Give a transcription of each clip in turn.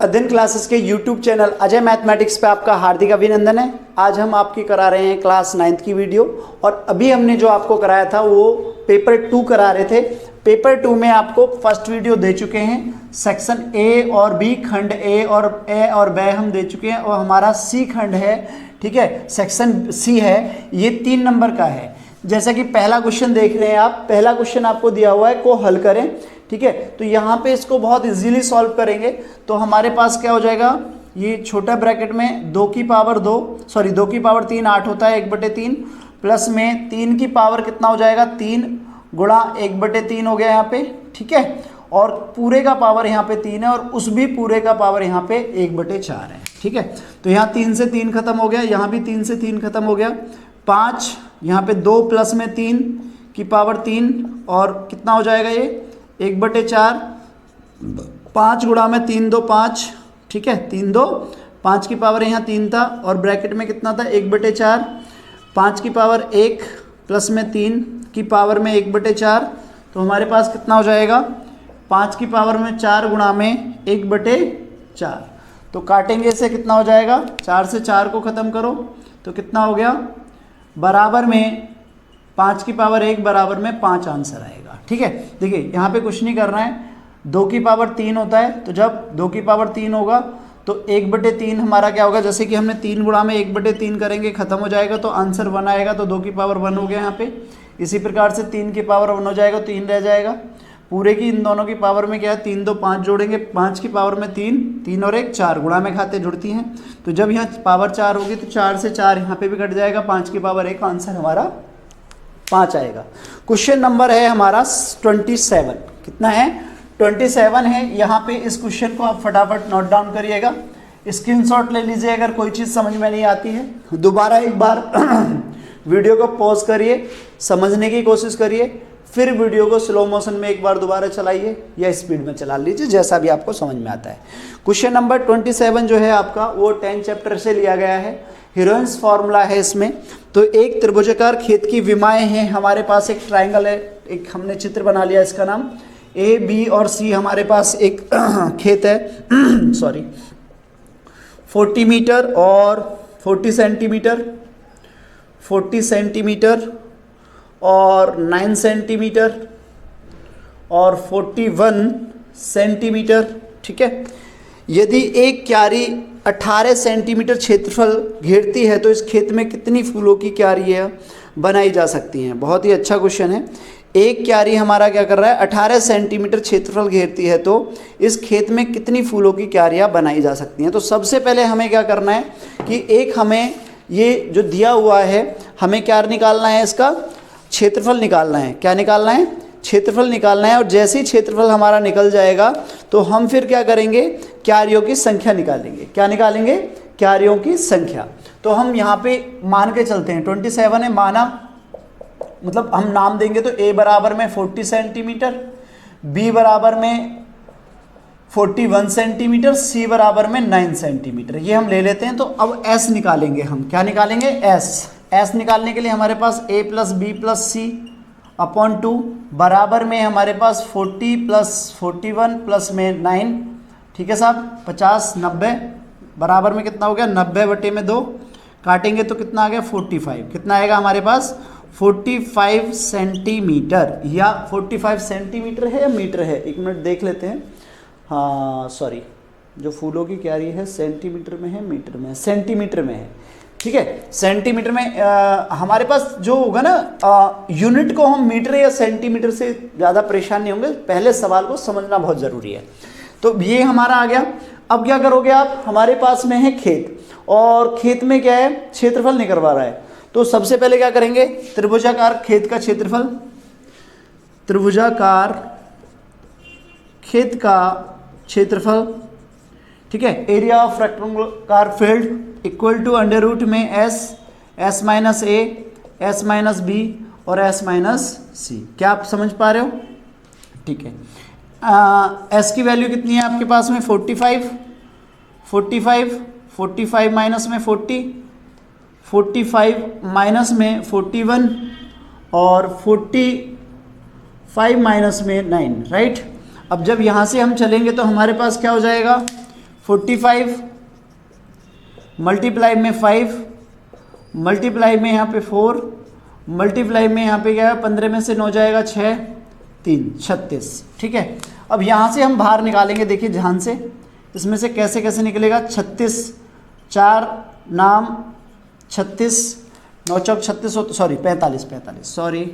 अध्ययन क्लासेस के YouTube channel Ajay mathematics पे आपका हार्दिक अभिनंदन है। आज हम आपकी करा रहे हैं क्लास 9th की वीडियो और अभी हमने जो आपको कराया था वो पेपर 2 करा रहे थे। पेपर 2 में आपको फर्स्ट वीडियो दे चुके हैं, सेक्शन ए और बी, खंड ए और ब हम दे चुके हैं और हमारा सी खंड है, ठीक है, सेक्शन सी है, ये 3 नंबर का है। जैसा कि पहला क्वेश्चन देख रहे हैं आप, पहला क्वेश्चन आपको दिया हुआ है को हल करें, ठीक है। तो यहाँ पे इसको बहुत इजीली सॉल्व करेंगे तो हमारे पास क्या हो जाएगा, ये छोटा ब्रैकेट में 2 की पावर 3 8 होता है 1/3 प्लस में 3 की पावर कितना हो जाएगा 3 गुणा 1/3 हो गया यहाँ पे, ठीक है। और पूरे का पावर यहाँ पे 3 है और उस भी पूरे का पावर यहाँ पे 1/4 है, ठीक है। तो यहाँ 3 से 3 खत्म हो गया, यहाँ भी 3 से 3 खत्म हो गया, 5 यहाँ पे 2 प्लस में 3 की पावर 3 और कितना हो जाएगा ये 1/4, 5 गुणा में 3 2 5, ठीक है, 3 2 5 की पावर यहाँ 3 था और ब्रैकेट में कितना था 1/4, 5 की पावर 1 प्लस में 3 की पावर में 1/4, तो हमारे पास कितना हो जाएगा 5 की पावर में 4 गुणा में 1/4। तो काटेंगे इसे, कितना हो जाएगा 4 से 4 को ख़त्म करो तो कितना हो गया, बराबर में 5 की पावर 1 बराबर में 5 आंसर आएगा, ठीक है। देखिए यहाँ पे कुछ नहीं करना है, 2 की पावर 3 होता है, तो जब 2 की पावर 3 होगा तो 1/3 हमारा क्या होगा, जैसे कि हमने 3 गुणा में 1/3 करेंगे, ख़त्म हो जाएगा तो आंसर 1 आएगा, तो 2 की पावर 1 हो गया यहाँ पे। इसी प्रकार से 3 की पावर 1 हो जाएगा, 3 रह जाएगा, पूरे की इन दोनों की पावर में क्या है 3 2 5 जोड़ेंगे, 5 की पावर में 3 और 1 4, गुणा में खाते जुड़ती हैं, तो जब यहाँ पावर 4 होगी तो 4 से 4 यहाँ पे भी कट जाएगा, 5 की पावर 1, आंसर हमारा 5 आएगा। क्वेश्चन नंबर है हमारा 27, कितना है 27 है। यहाँ पे इस क्वेश्चन को आप फटाफट नोट डाउन करिएगा, स्क्रीनशॉट ले लीजिए अगर कोई चीज़ समझ में नहीं आती है। दोबारा एक बार वीडियो को पॉज करिए, समझने की कोशिश करिए, फिर वीडियो को स्लो मोशन में एक बार दोबारा चलाइए या स्पीड में चला लीजिए, जैसा भी आपको समझ में आता है। क्वेश्चन नंबर 27 जो है आपका वो 10 चैप्टर से लिया गया है, हीरोइंस फार्मूला है इसमें। तो एक त्रिभुजाकार खेत की विमाएँ हैं, हमारे पास एक ट्राइंगल है, एक हमने चित्र बना लिया, इसका नाम ए बी और सी, हमारे पास एक खेत है सॉरी 40 मीटर और 40 सेंटीमीटर, 40 सेंटीमीटर और 9 सेंटीमीटर और 41 सेंटीमीटर, ठीक है। यदि एक क्यारी 18 सेंटीमीटर क्षेत्रफल घेरती है तो इस खेत में कितनी फूलों की क्यारियाँ बनाई जा सकती हैं। बहुत ही अच्छा क्वेश्चन है। एक क्यारी हमारा क्या कर रहा है 18 सेंटीमीटर क्षेत्रफल घेरती है तो इस खेत में कितनी फूलों की क्यारियाँ बनाई जा सकती हैं। तो सबसे पहले हमें क्या करना है कि एक हमें ये जो दिया हुआ है हमें क्या निकालना है, इसका क्षेत्रफल निकालना है। क्या निकालना है, क्षेत्रफल निकालना है। और जैसे ही क्षेत्रफल हमारा निकल जाएगा तो हम फिर क्या करेंगे, क्यारियों की संख्या निकालेंगे। क्या निकालेंगे, क्यारियों की संख्या। तो हम यहाँ पे मान के चलते हैं 27 है, माना मतलब हम नाम देंगे तो a बराबर में 40 सेंटीमीटर, b बराबर में 41 सेंटीमीटर, c बराबर में 9 सेंटीमीटर, ये हम ले लेते हैं। तो अब s निकालेंगे हम। क्या निकालेंगे, s निकालने के लिए हमारे पास a plus B plus C upon 2 बराबर में हमारे पास 40 प्लस 41 प्लस में 9, ठीक है साहब, 50 90 बराबर में कितना हो गया 90/2, काटेंगे तो कितना आ गया 45, कितना आएगा हमारे पास 45 सेंटीमीटर, या 45 सेंटीमीटर है या मीटर है, एक मिनट देख लेते हैं। हाँ सॉरी, जो फूलों की क्यारी है सेंटीमीटर में है मीटर में है, सेंटीमीटर में है, ठीक है। सेंटीमीटर में हमारे पास जो होगा ना यूनिट को हम मीटर या सेंटीमीटर से ज़्यादा परेशान नहीं होंगे, पहले सवाल को समझना बहुत ज़रूरी है। तो ये हमारा आ गया। अब क्या करोगे आप, हमारे पास में है खेत और खेत में क्या है क्षेत्रफल निकलवा रहा है। तो सबसे पहले क्या करेंगे, त्रिभुजाकार खेत का क्षेत्रफल, त्रिभुजाकार खेत का क्षेत्रफल, ठीक है, area of rectangular field equal to under root में S minus A, S minus B और एस माइनस सी। क्या आप समझ पा रहे हो, ठीक है। एस की वैल्यू कितनी है आपके पास में 45 माइनस में 40, 45 माइनस में 41 और 45 माइनस में 9, राइट। अब जब यहाँ से हम चलेंगे तो हमारे पास क्या हो जाएगा 45 मल्टीप्लाई में 5 मल्टीप्लाई में यहाँ पे 4 मल्टीप्लाई में यहाँ पे क्या है 15 में से 9 जाएगा 6 3 36। ठीक है, अब यहाँ से हम बाहर निकालेंगे, देखिए ध्यान से इसमें से कैसे कैसे निकलेगा। 36 4 नाम 36 9 चौक 36 सॉरी 45 सॉरी।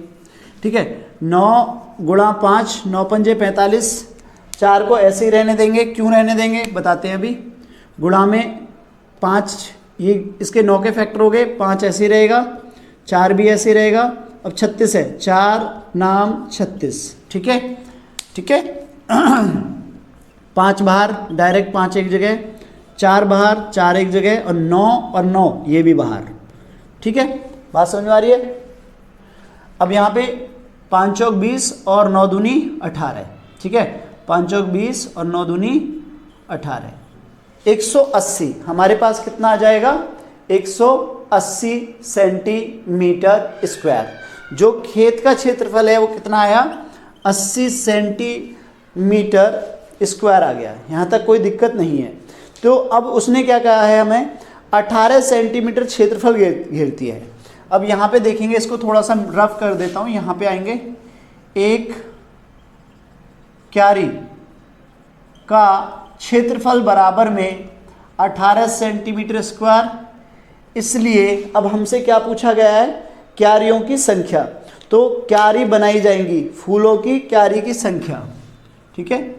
ठीक है, 9 गुणा 5 9 पंजे 45। 4 को ऐसे ही रहने देंगे, क्यों रहने देंगे बताते हैं अभी। गुणा में 5 ये इसके 9 के फैक्टर हो गए, 5 ऐसे ही रहेगा, 4 भी ऐसे ही रहेगा। अब 36 है, 4 नाम 36। ठीक है ठीक है 5 बाहर डायरेक्ट 5 एक जगह, 4 बाहर 4 एक जगह और 9 ये भी बाहर। ठीक है, बात समझ में आ रही है। अब यहाँ पे 5 चौक 20 और 9 दूनी 18। ठीक है, 5 चौक 20 और 9 दूनी 18। 180 हमारे पास कितना आ जाएगा 180 सेंटीमीटर स्क्वायर। जो खेत का क्षेत्रफल है वो कितना आया 80 सेंटीमीटर स्क्वायर आ गया। यहाँ तक कोई दिक्कत नहीं है। तो अब उसने क्या कहा है, हमें 18 सेंटीमीटर क्षेत्रफल घेरती है। अब यहाँ पे देखेंगे, इसको थोड़ा सा रफ कर देता हूँ। यहाँ पे आएंगे, एक क्यारी का क्षेत्रफल बराबर में 18 सेंटीमीटर स्क्वायर। इसलिए अब हमसे क्या पूछा गया है, क्यारियों की संख्या। तो क्यारी बनाई जाएंगी, फूलों की क्यारी की संख्या। ठीक है,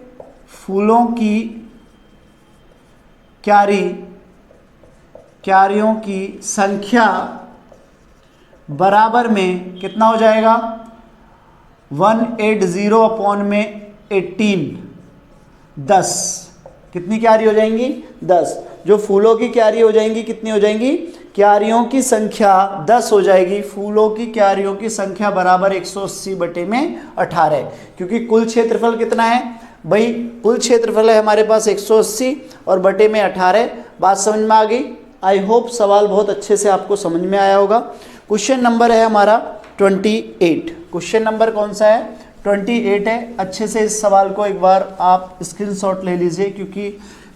फूलों की क्यारियों की संख्या बराबर में कितना हो जाएगा 180 अपॉन में 18 10। कितनी क्यारी हो जाएंगी 10। जो फूलों की क्यारी हो जाएंगी कितनी हो जाएंगी, क्यारियों की संख्या 10 हो जाएगी। फूलों की क्यारियों की संख्या बराबर 180 बटे में 18। क्योंकि कुल क्षेत्रफल कितना है भाई, कुल क्षेत्रफल है हमारे पास 180 और बटे में 18। बात समझ में आ गई। आई होप सवाल बहुत अच्छे से आपको समझ में आया होगा। क्वेश्चन नंबर है हमारा 28। क्वेश्चन नंबर कौन सा है 28 है। अच्छे से इस सवाल को एक बार आप स्क्रीनशॉट ले लीजिए, क्योंकि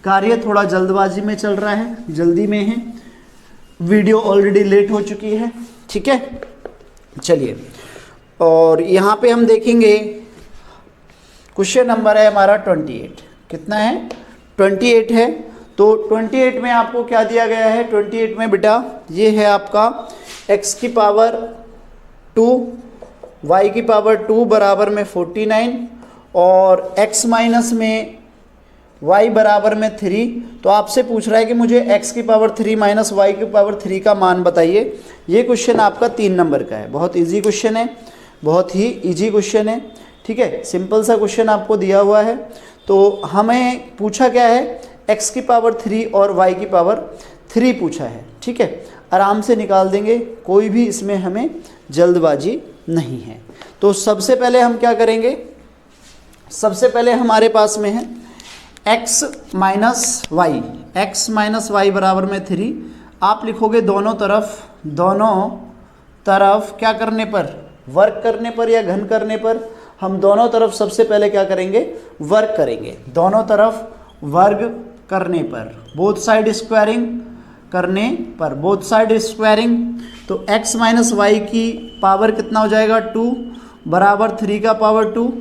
कार्य थोड़ा जल्दबाजी में चल रहा है, जल्दी में है, वीडियो ऑलरेडी लेट हो चुकी है। ठीक है, चलिए, और यहाँ पे हम देखेंगे क्वेश्चन नंबर है हमारा 28। कितना है 28 है। तो 28 में आपको क्या दिया गया है, 28 में बेटा ये है आपका x की पावर 2 y की पावर 2 बराबर में 49 और x माइनस में y बराबर में 3। तो आपसे पूछ रहा है कि मुझे x की पावर 3 माइनस y की पावर 3 का मान बताइए। ये क्वेश्चन आपका 3 नंबर का है। बहुत इजी क्वेश्चन है, बहुत ही इजी क्वेश्चन है। ठीक है, सिंपल सा क्वेश्चन आपको दिया हुआ है। तो हमें पूछा क्या है, x की पावर 3 और y की पावर 3 पूछा है। ठीक है, आराम से निकाल देंगे, कोई भी इसमें हमें जल्दबाजी नहीं है। तो सबसे पहले हम क्या करेंगे, सबसे पहले हमारे पास में है x माइनस वाई बराबर में 3। आप लिखोगे दोनों तरफ क्या करने पर, वर्क करने पर या घन करने पर। हम दोनों तरफ सबसे पहले क्या करेंगे, वर्क करेंगे। दोनों तरफ वर्ग करने पर, बोथ साइड स्क्वायरिंग करने पर, बोथ साइड स्क्वायरिंग। तो x माइनस वाई की पावर कितना हो जाएगा 2 बराबर 3 का पावर 2,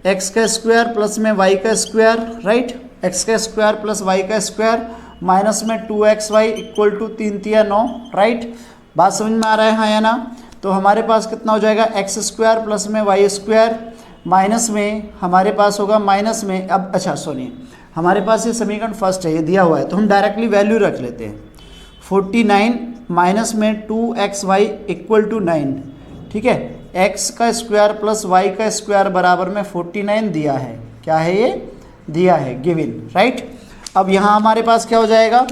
x का स्क्वायर प्लस में y का स्क्वायर, राइट। x का स्क्वायर प्लस y का स्क्वायर माइनस में 2xy इक्वल टू 3 तिया 9, राइट। बात समझ में आ रहा है हाँ या ना। तो हमारे पास कितना हो जाएगा x स्क्वायर प्लस में y स्क्वायर माइनस में हमारे पास होगा माइनस में, अब अच्छा सुनिए, हमारे पास ये समीकरण फर्स्ट है, ये दिया हुआ है तो हम डायरेक्टली वैल्यू रख लेते हैं। 49 माइनस में 2xy इक्वल टू 9। ठीक है, x का स्क्वायर प्लस y का स्क्वायर बराबर में 49 दिया है। क्या है ये, दिया है, गिवन, राइट। अब यहाँ हमारे पास क्या हो जाएगा,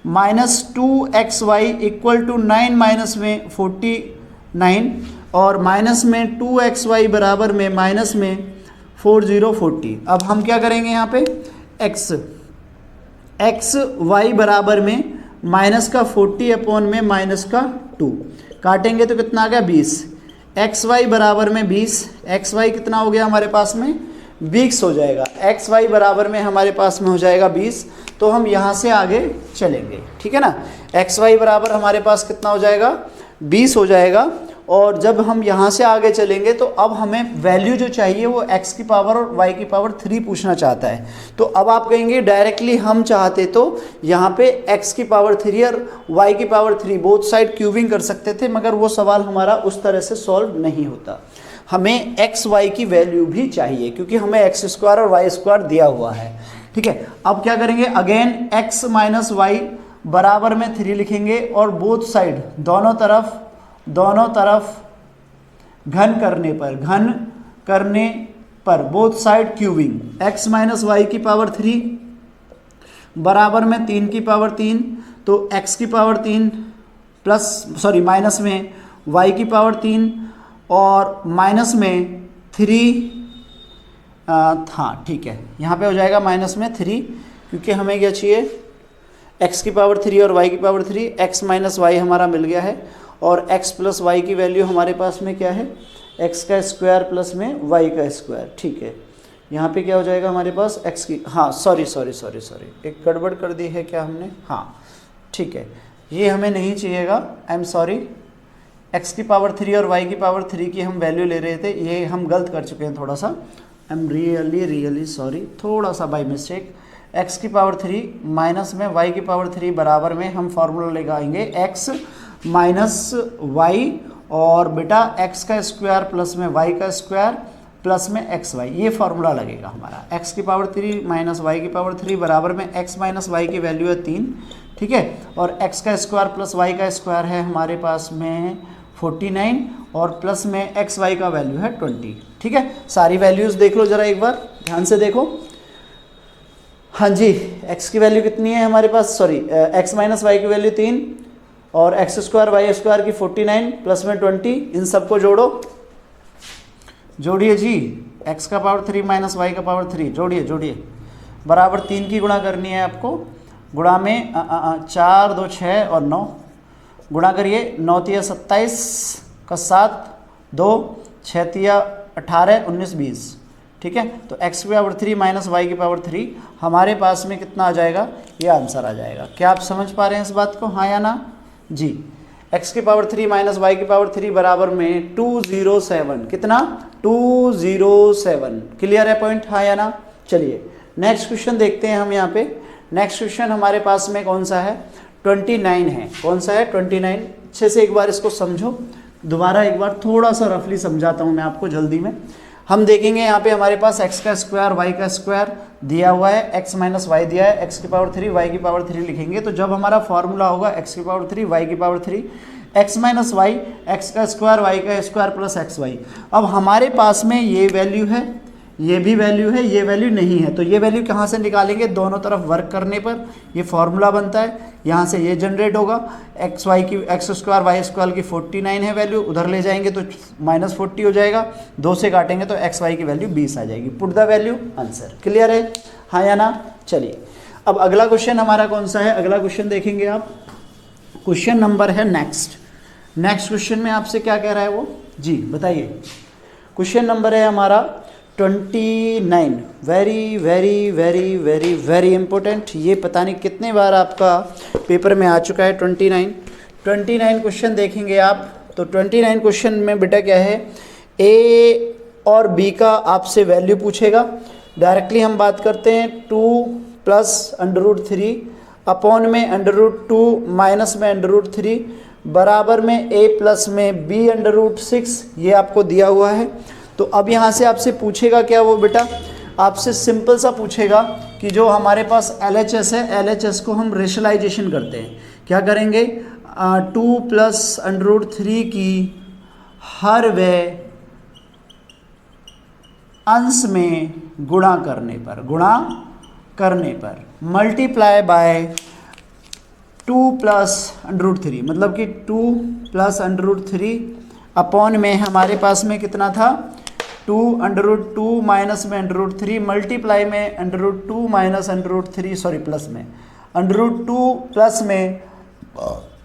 minus 2xy equal to 9 minus में 49 और माइनस में 2xy बराबर में माइनस में 4040। अब हम क्या करेंगे यहाँ पे, x y बराबर में माइनस का 40 अपॉन में माइनस का 2 काटेंगे तो कितना आ गया 20। xy बराबर में 20, xy कितना हो गया हमारे पास में 20 हो जाएगा। एक्स वाई बराबर में हमारे पास में हो जाएगा 20। तो हम यहाँ से आगे चलेंगे, ठीक है ना। एक्स वाई बराबर हमारे पास कितना हो जाएगा, 20 हो जाएगा। और जब हम यहाँ से आगे चलेंगे तो अब हमें वैल्यू जो चाहिए वो x की पावर और y की पावर 3 पूछना चाहता है। तो अब आप कहेंगे डायरेक्टली हम चाहते तो यहाँ पे x की पावर 3 और y की पावर 3 बोथ साइड क्यूबिंग कर सकते थे, मगर वो सवाल हमारा उस तरह से सॉल्व नहीं होता। हमें x y की वैल्यू भी चाहिए क्योंकि हमें x स्क्वायर और y स्क्वायर दिया हुआ है, ठीक है। अब क्या करेंगे, अगेन x माइनस वाई बराबर में 3 लिखेंगे और बोथ साइड दोनों तरफ घन करने पर both side cubing, x minus Y की पावर 3 बराबर में 3 की पावर 3, तो x की पावर 3 माइनस में y की पावर 3 और माइनस में 3, हाँ ठीक है, यहाँ पे हो जाएगा माइनस में 3 क्योंकि हमें क्या चाहिए, x की पावर 3 और y की पावर 3, x माइनस वाई हमारा मिल गया है। और x प्लस वाई की वैल्यू हमारे पास में क्या है, x का स्क्वायर प्लस में y का स्क्वायर, ठीक है। यहाँ पे क्या हो जाएगा हमारे पास x की, हाँ सॉरी एक गड़बड़ कर दी है क्या हमने, हाँ ठीक है, ये हमें नहीं चाहिएगा, आई एम सॉरी। x की पावर 3 और y की पावर 3 की हम वैल्यू ले रहे थे, ये हम गलत कर चुके हैं थोड़ा सा, आई एम रियली सॉरी, थोड़ा सा बाय मिस्टेक। x की पावर 3 माइनस में y की पावर 3 बराबर में हम फार्मूला लगाएंगे x माइनस वाई और बेटा x का स्क्वायर प्लस में y का स्क्वायर प्लस में एक्स वाई, ये फार्मूला लगेगा हमारा। x की पावर 3 माइनस वाई की पावर 3 बराबर में x माइनस वाई की वैल्यू है 3, ठीक है। और x का स्क्वायर प्लस y का स्क्वायर है हमारे पास में 49 और प्लस में एक्स वाई का वैल्यू है 20, ठीक है। सारी वैल्यूज़ देख लो ज़रा एक बार ध्यान से देखो। हाँ जी, x की वैल्यू कितनी है हमारे पास, सॉरी x माइनस वाई की वैल्यू 3 और एक्स स्क्वायर वाई स्क्वायर की 49 प्लस में 20, इन सबको जोड़िए जी, x का पावर 3 माइनस वाई का पावर 3 जोड़िए बराबर 3 की गुणा करनी है आपको, गुणा में 4 2 6 और 9 गुणा करिए, 9 तिया 27 का 7 2 6 तिया 18 19 20, ठीक है। तो x की पावर 3 माइनस वाई की पावर 3 हमारे पास में कितना आ जाएगा, ये आंसर आ जाएगा। क्या आप समझ पा रहे हैं इस बात को, हाँ या ना जी। x की पावर 3 माइनस वाई की पावर 3 बराबर में 207, कितना 207, क्लियर है पॉइंट, हाँ या ना। चलिए नेक्स्ट क्वेश्चन देखते हैं हम यहाँ पे। नेक्स्ट क्वेश्चन हमारे पास में कौन सा है, 29 है। कौन सा है, 29। अच्छे से एक बार इसको समझो, दोबारा एक बार थोड़ा सा रफली समझाता हूँ मैं आपको जल्दी में। हम देखेंगे यहाँ पे हमारे पास x का स्क्वायर y का स्क्वायर दिया हुआ है, x माइनस वाई दिया है, x की पावर 3 y की पावर 3 लिखेंगे। तो जब हमारा फॉर्मूला होगा x की पावर 3 y की power 3 x minus Y, X का स्क्वायर y का स्क्वायर प्लस एक्स वाई। अब हमारे पास में ये वैल्यू है, ये भी वैल्यू है, ये वैल्यू नहीं है, तो ये वैल्यू कहाँ से निकालेंगे, दोनों तरफ वर्क करने पर ये फॉर्मूला बनता है। यहाँ से ये जनरेट होगा, एक्स स्क्वायर वाई स्क्वायर की 49 है वैल्यू, उधर ले जाएंगे तो -40 हो जाएगा, 2 से काटेंगे तो एक्स वाई की वैल्यू 20 आ जाएगी। Put the value answer, clear है, हाँ या ना। चलिए अब अगला क्वेश्चन हमारा कौन सा है, अगला क्वेश्चन देखेंगे आप। क्वेश्चन नंबर है नेक्स्ट क्वेश्चन में आपसे क्या कह रहा है वो जी बताइए। क्वेश्चन नंबर है हमारा 29, very very very very very important. ये पता नहीं कितने बार आपका पेपर में आ चुका है 29 क्वेश्चन देखेंगे आप। तो 29 क्वेश्चन में बेटा क्या है, ए और बी का आपसे वैल्यू पूछेगा। डायरेक्टली हम बात करते हैं 2 प्लस √3 अपॉन में √2 माइनस में √3 बराबर में a प्लस में b √6, ये आपको दिया हुआ है। तो अब यहाँ से आपसे पूछेगा क्या वो बेटा, आपसे सिंपल सा पूछेगा कि जो हमारे पास LHS है, LHS को हम रेशनलाइजेशन करते हैं। क्या करेंगे, 2 प्लस √3 की हर वे अंश में गुणा करने पर मल्टीप्लाई बाय 2 प्लस √3, मतलब कि 2 प्लस √3 अपॉन में हमारे पास में कितना था 2 √2 माइनस में √3 मल्टीप्लाई में √2 माइनस √3 सॉरी प्लस में √2 प्लस में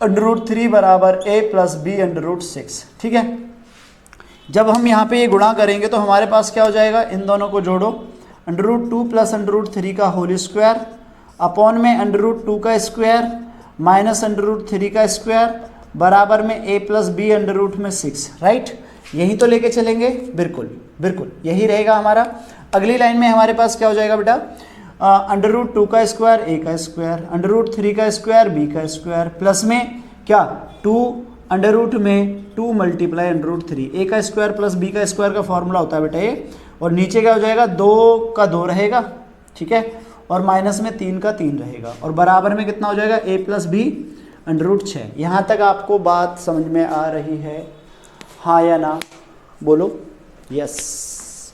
√3 बराबर a प्लस b √6, ठीक है। जब हम यहाँ पे ये गुणा करेंगे तो हमारे पास क्या हो जाएगा, इन दोनों को जोड़ो, √2 प्लस √3 का होल स्क्वायर अपॉन में √2 का स्क्वायर माइनस √3 का स्क्वायर बराबर में a प्लस बी √6, राइट। यही तो लेके चलेंगे, बिल्कुल बिल्कुल यही रहेगा हमारा। अगली लाइन में हमारे पास क्या हो जाएगा बेटा, √2 का स्क्वायर a का स्क्वायर √3 का स्क्वायर b का स्क्वायर प्लस में क्या 2 अंडर में 2 मल्टीप्लाई √3, a का स्क्वायर प्लस b का स्क्वायर का फॉर्मूला होता है बेटा ये, और नीचे क्या हो जाएगा 2 का 2 रहेगा, ठीक है, और माइनस में 3 का 3 रहेगा, और बराबर में कितना हो जाएगा a प्लस बी √6। यहाँ तक आपको बात समझ में आ रही है, हाँ या ना बोलो, यस,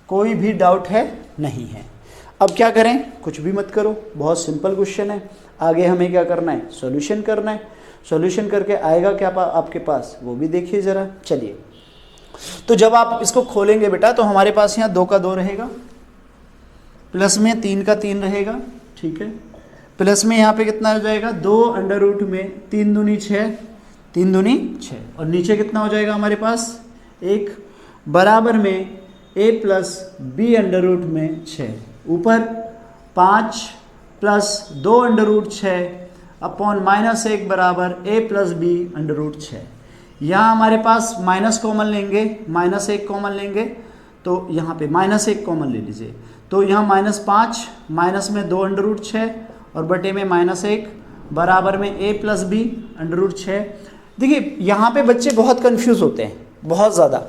कोई भी डाउट है, नहीं है। अब क्या करें, कुछ भी मत करो, बहुत सिंपल क्वेश्चन है, आगे हमें क्या करना है, सॉल्यूशन करना है। सॉल्यूशन करके आएगा क्या आपके पास, वो भी देखिए ज़रा। चलिए, तो जब आप इसको खोलेंगे बेटा तो हमारे पास यहाँ 2 का 2 रहेगा, प्लस में 3 का 3 रहेगा, ठीक है, प्लस में यहाँ पे कितना हो जाएगा 2 अंडर में 3 दूनी 6, 3 दूनी 6, और नीचे कितना हो जाएगा हमारे पास 1 बराबर में a प्लस बी अंडर में 6, ऊपर 5 प्लस 2 अंडर 6 अपॉन माइनस 1 बराबर a प्लस बी अंडर 6। यहाँ हमारे पास माइनस कॉमन लेंगे, माइनस 1 कॉमन लेंगे, तो यहाँ पे माइनस 1 कॉमन ले लीजिए, तो यहाँ -5 माइनस में 2 अंडर 6 और बटे में -1 बराबर में a प्लस बी अंडर 6। देखिए यहाँ पे बच्चे बहुत कंफ्यूज होते हैं, बहुत ज़्यादा,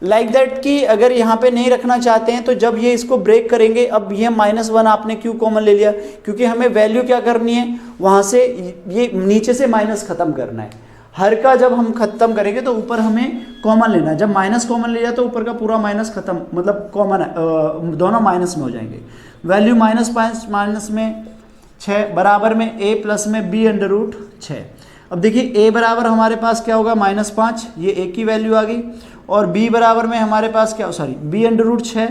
लाइक दैट कि अगर यहाँ पे नहीं रखना चाहते हैं तो जब ये इसको ब्रेक करेंगे, अब ये -1 आपने क्यों कॉमन ले लिया, क्योंकि हमें वैल्यू क्या करनी है, वहाँ से ये नीचे से माइनस ख़त्म करना है। हर का जब हम ख़त्म करेंगे तो ऊपर हमें कॉमन लेना है, जब माइनस कॉमन ले जाए तो ऊपर का पूरा माइनस ख़त्म, मतलब कॉमन दोनों माइनस में हो जाएंगे। वैल्यू -5 माइनस में 6 बराबर में a प्लस में b अंडर 6। अब देखिए a बराबर हमारे पास क्या होगा -5, ये a की वैल्यू आ गई, और b बराबर में हमारे पास क्या, सॉरी b अंडर 6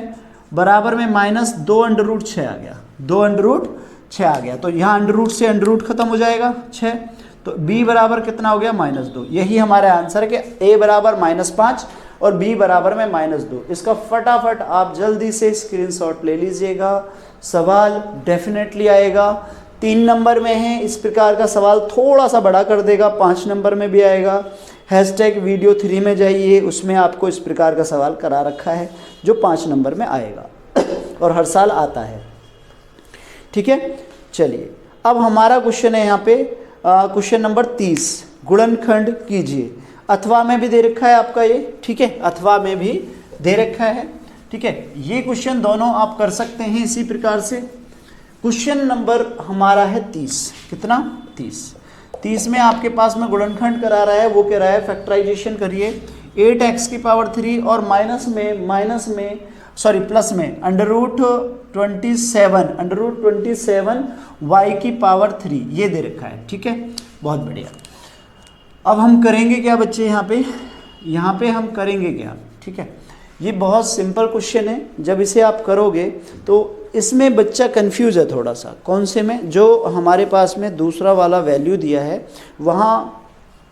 बराबर में -2 अंडर 6 आ गया, 2 अंडर 6 आ गया, तो यहाँ अंडर से अंडर खत्म हो जाएगा 6, तो b बराबर कितना हो गया -2। यही हमारा आंसर है कि a बराबर -5 और b बराबर में -2। इसका फटाफट आप जल्दी से स्क्रीनशॉट ले लीजिएगा, सवाल डेफिनेटली आएगा। 3 नंबर में है, इस प्रकार का सवाल थोड़ा सा बड़ा कर देगा, 5 नंबर में भी आएगा। हैशटैग वीडियो 3 में जाइए, उसमें आपको इस प्रकार का सवाल करा रखा है जो 5 नंबर में आएगा और हर साल आता है, ठीक है। चलिए, अब हमारा क्वेश्चन है यहाँ पे क्वेश्चन नंबर 30, गुणनखंड कीजिए। अथवा में भी दे रखा है आपका ये, ठीक है, अथवा में भी दे रखा है, ठीक है। ये क्वेश्चन दोनों आप कर सकते हैं इसी प्रकार से। क्वेश्चन नंबर हमारा है 30, कितना 30 में आपके पास में गुणनखंड करा रहा है, वो कह रहा है फैक्टराइजेशन करिए 8x की पावर 3 और प्लस में अंडर रूट 27 y की पावर 3, ये दे रखा है, ठीक है, बहुत बढ़िया। अब हम करेंगे क्या बच्चे, यहाँ पे हम करेंगे क्या, ठीक है। ये बहुत सिंपल क्वेश्चन है, जब इसे आप करोगे तो इसमें बच्चा कंफ्यूज है थोड़ा सा, कौन से में, जो हमारे पास में दूसरा वाला वैल्यू दिया है वहाँ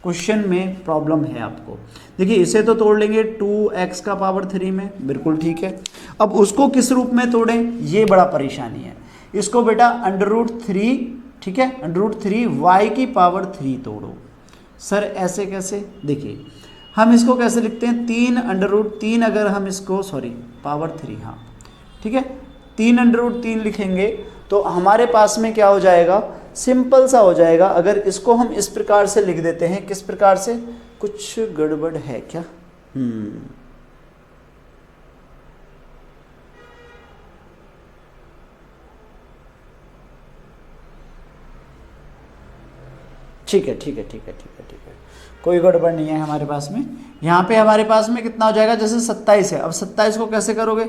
क्वेश्चन में प्रॉब्लम है आपको। देखिए, इसे तो तोड़ लेंगे 2x का पावर 3 में, बिल्कुल ठीक है। अब उसको किस रूप में तोड़ें, ये बड़ा परेशानी है। इसको बेटा अंडर रूट 3, ठीक है, अंडर रूट 3 y की पावर 3 तोड़ो। सर ऐसे कैसे, देखिए हम इसको कैसे लिखते हैं, 3 अंडर रूट 3, अगर हम इसको पावर 3, हाँ ठीक है, 3 अंडर रूट 3 लिखेंगे तो हमारे पास में क्या हो जाएगा, सिंपल सा हो जाएगा। अगर इसको हम इस प्रकार से लिख देते हैं, किस प्रकार से, कुछ गड़बड़ है क्या, ठीक है, कोई गड़बड़ नहीं है हमारे पास में। यहाँ पे हमारे पास में कितना हो जाएगा, जैसे 27 है, अब 27 को कैसे करोगे,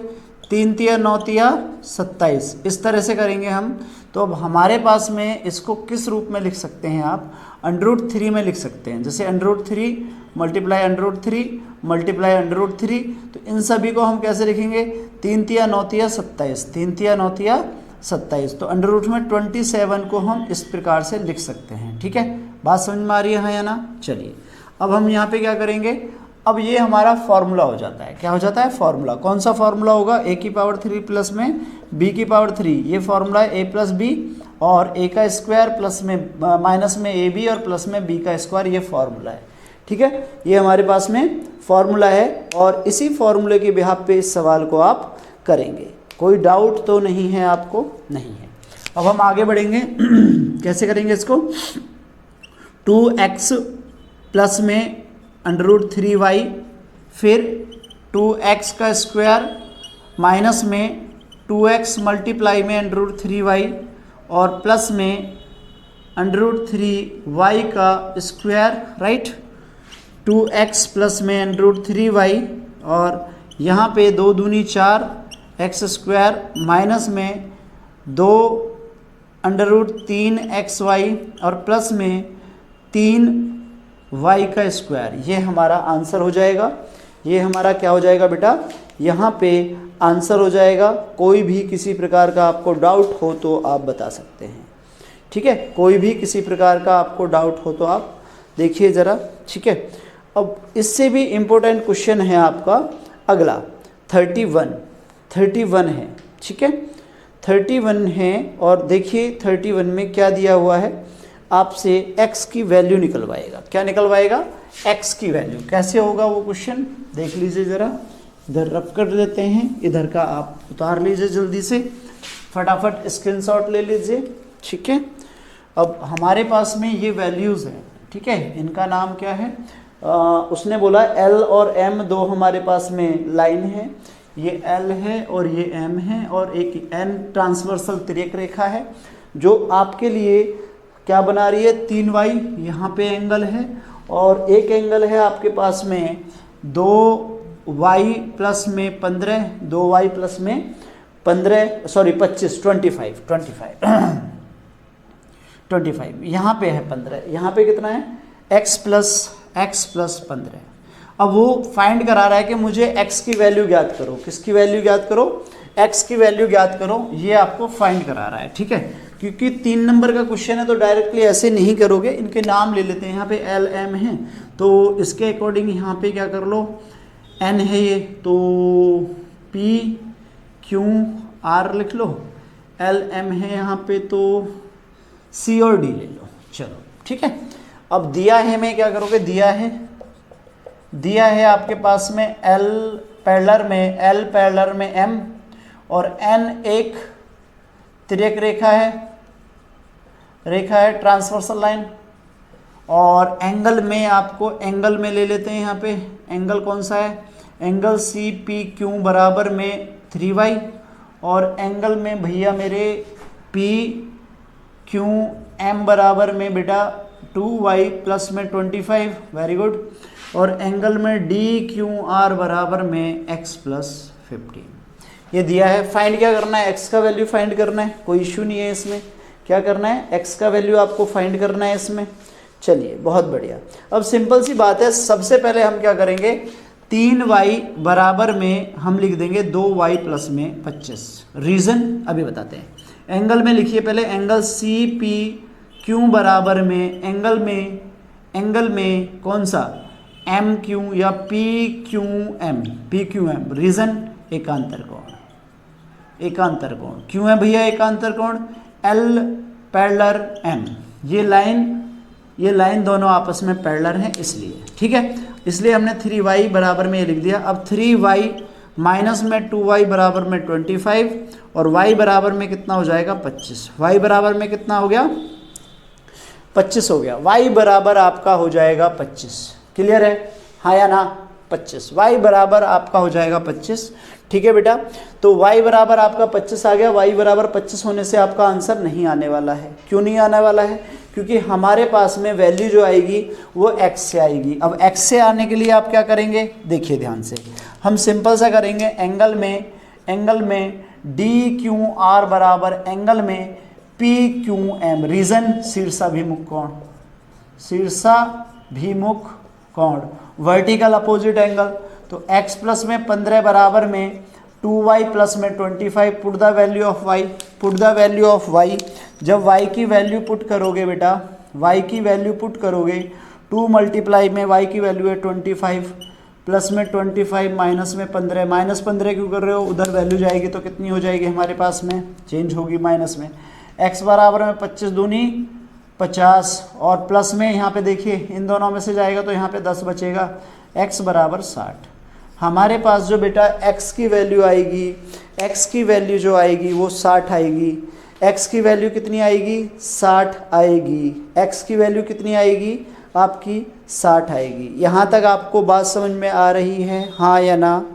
3 तिया 9 तिया 27, इस तरह से करेंगे हम। तो अब हमारे पास में इसको किस रूप में लिख सकते हैं आप, अंडर रूट 3 में लिख सकते हैं। जैसे under root 3 multiply under root 3 multiply under root 3, तो इन सभी को हम कैसे लिखेंगे, 3 तिया 9 तिया 27, 3 तिया 9 तिया 27, तो अंडर रूट में 27 को हम इस प्रकार से लिख सकते हैं, ठीक है। बात समझ में आ रही है या ना। चलिए, अब हम यहाँ पे क्या करेंगे, अब ये हमारा फॉर्मूला हो जाता है, क्या हो जाता है फॉर्मूला। कौन सा फॉर्मूला होगा, a की पावर 3 प्लस में b की पावर 3, ये फॉर्मूला है a प्लस बी, और a का स्क्वायर प्लस में माइनस में ए बी और प्लस में b का स्क्वायर, ये फॉर्मूला है। ठीक है, ये हमारे पास में फॉर्मूला है और इसी फॉर्मूले के बिहाफ पे इस सवाल को आप करेंगे। कोई डाउट तो नहीं है आपको? नहीं है। अब हम आगे बढ़ेंगे कैसे करेंगे इसको। 2x प्लस में √3y, फिर 2x का स्क्वायर माइनस में 2x मल्टीप्लाई में √3y और प्लस में √3y का स्क्वायर, राइट। 2x प्लस में √3y और यहाँ पे 2 दूनी 4 x स्क्वायर माइनस में 2 √3xy और प्लस में 3y का स्क्वायर, ये हमारा आंसर हो जाएगा। ये हमारा क्या हो जाएगा बेटा, यहाँ पे आंसर हो जाएगा। कोई भी किसी प्रकार का आपको डाउट हो तो आप बता सकते हैं। ठीक है, कोई भी किसी प्रकार का आपको डाउट हो तो आप देखिए ज़रा। ठीक है, अब इससे भी इम्पोर्टेंट क्वेश्चन है आपका अगला 31 है। ठीक है, 31 है और देखिए 31 में क्या दिया हुआ है, आपसे x की वैल्यू निकलवाएगा। क्या निकलवाएगा, x की वैल्यू। कैसे होगा वो क्वेश्चन, देख लीजिए ज़रा। इधर रफ कर लेते हैं, इधर का आप उतार लीजिए जल्दी से, फटाफट स्क्रीनशॉट ले लीजिए। ठीक है, अब हमारे पास में ये वैल्यूज़ हैं। ठीक है, इनका नाम क्या है, उसने बोला L और M दो हमारे पास में लाइन है, ये L है और ये M है और एक N ट्रांसवर्सल तिर्यक रेखा है जो आपके लिए क्या बना रही है, 3y यहाँ पे एंगल है और एक एंगल है आपके पास में 2y प्लस में 15, 2y प्लस में 15 सॉरी 25 25 यहाँ पे है 15, यहाँ पे कितना है x प्लस 15। अब वो फाइंड करा रहा है कि मुझे x की वैल्यू ज्ञात करो। किसकी वैल्यू ज्ञात करो, x की वैल्यू ज्ञात करो, ये आपको फाइंड करा रहा है। ठीक है, क्योंकि 3 नंबर का क्वेश्चन है तो डायरेक्टली ऐसे नहीं करोगे, इनके नाम ले लेते हैं। यहाँ पे L M है तो इसके अकॉर्डिंग यहाँ पे क्या कर लो, N है ये तो P Q R लिख लो, L M है यहाँ पे तो C और D ले लो। चलो ठीक है, अब दिया है में क्या करोगे, दिया है आपके पास में L पैरेलल में M और N एक तिर्यक रेखा है ट्रांसवर्सल लाइन, और एंगल में आपको एंगल में ले लेते हैं। यहाँ पे एंगल कौन सा है, एंगल सी पी क्यू बराबर में 3y और एंगल में भैया मेरे पी क्यू एम बराबर में बेटा 2y प्लस में 25, वेरी गुड, और एंगल में डी क्यू आर बराबर में x प्लस 15। ये दिया है। फाइंड क्या करना है, x का वैल्यू फाइंड करना है, कोई इशू नहीं है इसमें। क्या करना है, x का वैल्यू आपको फाइंड करना है इसमें। चलिए बहुत बढ़िया। अब सिंपल सी बात है, सबसे पहले हम क्या करेंगे, 3y बराबर में हम लिख देंगे 2y प्लस में 25। रीज़न अभी बताते हैं। एंगल में लिखिए पहले, एंगल सी पी क्यू बराबर में एंगल में कौन सा, एम क्यू या पी क्यू एम। रीज़न एकांतर कोण क्यों है भैया एकांतर कोण, L पैरेलल M। ये लाइन दोनों आपस में पैरेलल हैं इसलिए, ठीक है, इसलिए हमने 3y बराबर में ये लिख दिया। अब 3y माइनस में 2y बराबर में 25 और y बराबर में कितना हो जाएगा 25। y बराबर में कितना हो गया 25 हो गया। y बराबर आपका हो जाएगा 25। क्लियर है, हाँ या ना, 25। y बराबर आपका हो जाएगा 25। ठीक है बेटा, तो y बराबर आपका 25 आ गया। y बराबर 25 होने से आपका आंसर नहीं आने वाला है। क्यों नहीं आने वाला है, क्योंकि हमारे पास में वैल्यू जो आएगी वो x से आएगी। अब x से आने के लिए आप क्या करेंगे, देखिए ध्यान से, हम सिंपल सा करेंगे, एंगल में डी क्यू आर बराबर एंगल में पी क्यू एम। रीजन शीर्षाभिमुख कोण, वर्टिकल अपोजिट एंगल। तो x प्लस में 15 बराबर में 2y प्लस में 25। Put the value of y। जब y की वैल्यू पुट करोगे बेटा, y की वैल्यू पुट करोगे, 2 मल्टीप्लाई में y की वैल्यू है 25, प्लस में 25 माइनस में 15, माइनस 15 क्यों कर रहे हो, उधर वैल्यू जाएगी तो कितनी हो जाएगी हमारे पास में, चेंज होगी माइनस में। x बराबर में 25 दूनी 50 और प्लस में यहाँ पे देखिए इन दोनों में से जाएगा तो यहाँ पे 10 बचेगा, x बराबर 60। हमारे पास जो बेटा x की वैल्यू आएगी, x की वैल्यू जो आएगी वो 60 आएगी। x की वैल्यू कितनी आएगी, 60 आएगी। x की वैल्यू कितनी आएगी आपकी, 60 आएगी। यहाँ तक आपको बात समझ में आ रही है, हाँ या ना?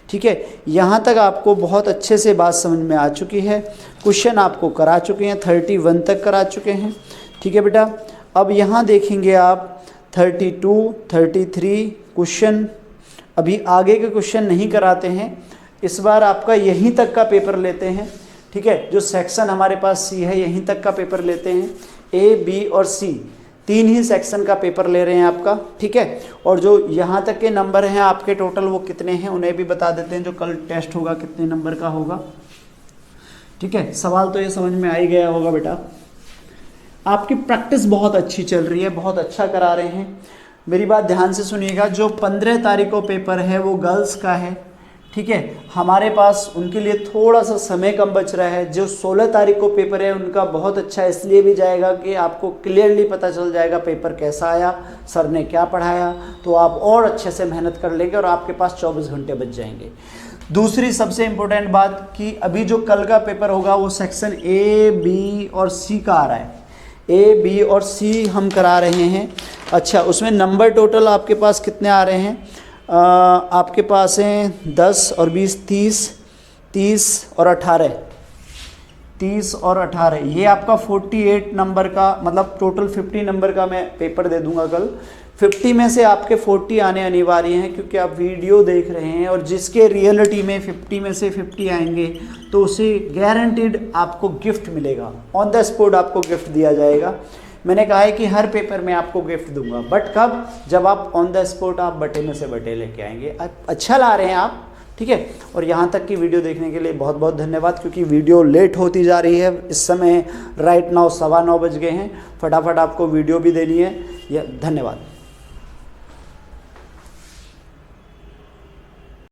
ठीक है, यहाँ तक आपको बहुत अच्छे से बात समझ में आ चुकी है। क्वेश्चन आपको करा चुके हैं, 31 तक करा चुके हैं। ठीक है बेटा, अब यहाँ देखेंगे आप 32, 33 क्वेश्चन। अभी आगे के क्वेश्चन नहीं कराते हैं, इस बार आपका यहीं तक का पेपर लेते हैं। ठीक है, जो सेक्शन हमारे पास सी है यहीं तक का पेपर लेते हैं। ए, बी और सी 3 ही सेक्शन का पेपर ले रहे हैं आपका। ठीक है, और जो यहाँ तक के नंबर हैं आपके टोटल वो कितने हैं उन्हें भी बता देते हैं, जो कल टेस्ट होगा कितने नंबर का होगा। ठीक है, सवाल तो ये समझ में आ ही गया होगा बेटा। आपकी प्रैक्टिस बहुत अच्छी चल रही है, बहुत अच्छा करा रहे हैं। मेरी बात ध्यान से सुनिएगा, जो 15 तारीख को पेपर है वो गर्ल्स का है। ठीक है, हमारे पास उनके लिए थोड़ा सा समय कम बच रहा है। जो 16 तारीख को पेपर है उनका बहुत अच्छा इसलिए भी जाएगा कि आपको क्लियरली पता चल जाएगा पेपर कैसा आया, सर ने क्या पढ़ाया, तो आप और अच्छे से मेहनत कर लेंगे और आपके पास 24 घंटे बच जाएंगे। दूसरी सबसे इम्पोर्टेंट बात कि अभी जो कल का पेपर होगा वो सेक्शन ए, बी और सी का आ रहा है। ए, बी और सी हम करा रहे हैं। अच्छा, उसमें नंबर टोटल आपके पास कितने आ रहे हैं? आपके पास हैं 10 और 20, 30 और 18, 30 और 18, ये आपका 48 नंबर का, मतलब टोटल 50 नंबर का मैं पेपर दे दूंगा कल। 50 में से आपके 40 आने अनिवार्य हैं क्योंकि आप वीडियो देख रहे हैं, और जिसके रियलिटी में 50 में से 50 आएंगे तो उसे गारंटीड आपको गिफ्ट मिलेगा, ऑन द स्पॉट आपको गिफ्ट दिया जाएगा। मैंने कहा है कि हर पेपर में आपको गिफ्ट दूंगा, बट कब? जब आप ऑन द स्पॉट आप बटे में से बटे लेके आएंगे। अच्छा ला रहे हैं आप। ठीक है, और यहाँ तक की वीडियो देखने के लिए बहुत बहुत धन्यवाद, क्योंकि वीडियो लेट होती जा रही है। इस समय राइट नाउ 9:15 बज गए हैं, फटाफट आपको वीडियो भी देनी है। धन्यवाद।